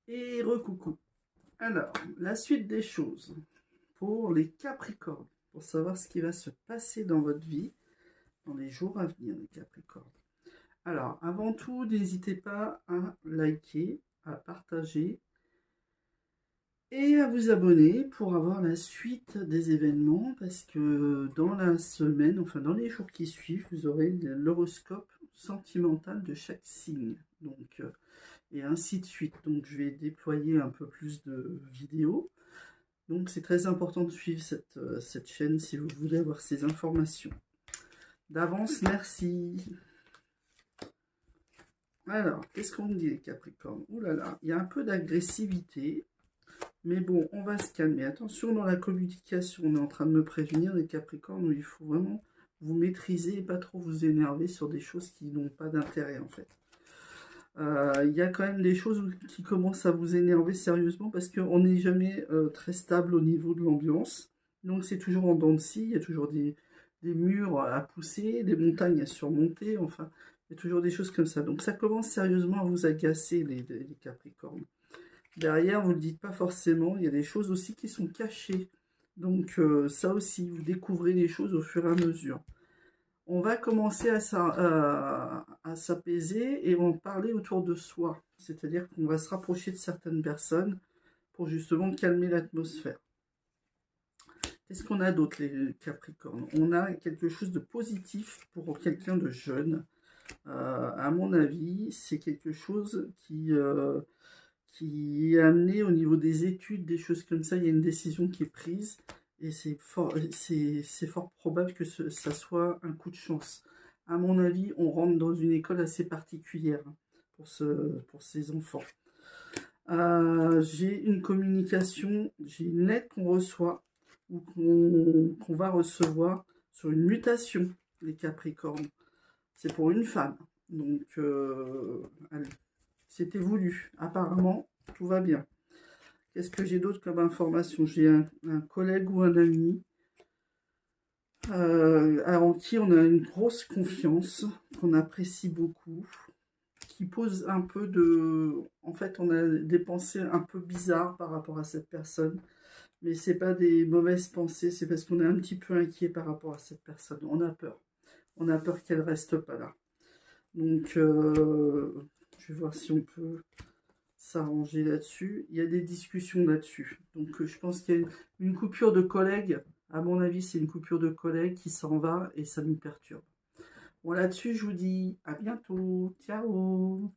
Et recoucou. Alors, la suite des choses pour les Capricornes, pour savoir ce qui va se passer dans votre vie dans les jours à venir, les Capricornes. Alors, avant tout, n'hésitez pas à liker, à partager et à vous abonner pour avoir la suite des événements, parce que dans la semaine, enfin dans les jours qui suivent, vous aurez l'horoscope sentimental de chaque signe. Donc, et ainsi de suite. Donc je vais déployer un peu plus de vidéos. Donc c'est très important de suivre cette chaîne si vous voulez avoir ces informations. D'avance, merci. Alors, qu'est-ce qu'on me dit les Capricornes? Ouh là là, il y a un peu d'agressivité. Mais bon, on va se calmer. Attention dans la communication, on est en train de me prévenir les Capricornes où il faut vraiment vous maîtriser et pas trop vous énerver sur des choses qui n'ont pas d'intérêt en fait. Il y a quand même des choses qui commencent à vous énerver sérieusement parce qu'on n'est jamais très stable au niveau de l'ambiance. Donc c'est toujours en dents de scie, il y a toujours des murs à pousser, des montagnes à surmonter, enfin, il y a toujours des choses comme ça. Donc ça commence sérieusement à vous agacer les Capricornes. Derrière, vous ne le dites pas forcément, il y a des choses aussi qui sont cachées. Donc ça aussi, vous découvrez les choses au fur et à mesure. On va commencer à s'apaiser et on va parler autour de soi. C'est-à-dire qu'on va se rapprocher de certaines personnes pour justement calmer l'atmosphère. Qu'est-ce qu'on a d'autre, les Capricornes? On a quelque chose de positif pour quelqu'un de jeune. À mon avis, c'est quelque chose qui est amené au niveau des études, des choses comme ça. Il y a une décision qui est prise et c'est fort probable que ça soit un coup de chance. À mon avis, on rentre dans une école assez particulière pour ces enfants. J'ai une communication, j'ai une lettre qu'on reçoit ou qu'on va recevoir sur une mutation, les Capricornes. C'est pour une femme. Donc, allez, c'était voulu. Apparemment, tout va bien. Qu'est-ce que j'ai d'autre comme information? J'ai un collègue ou un ami en qui on a une grosse confiance, qu'on apprécie beaucoup, qui pose un peu de... En fait, on a des pensées un peu bizarres par rapport à cette personne, mais c'est pas des mauvaises pensées, c'est parce qu'on est un petit peu inquiet par rapport à cette personne. On a peur. On a peur qu'elle reste pas là. Donc, je vais voir si on peut s'arranger là-dessus. Il y a des discussions là-dessus. Donc je pense qu'il y a une coupure de collègues. À mon avis, c'est une coupure de collègues qui s'en va et ça nous perturbe. Bon, là-dessus, je vous dis à bientôt. Ciao.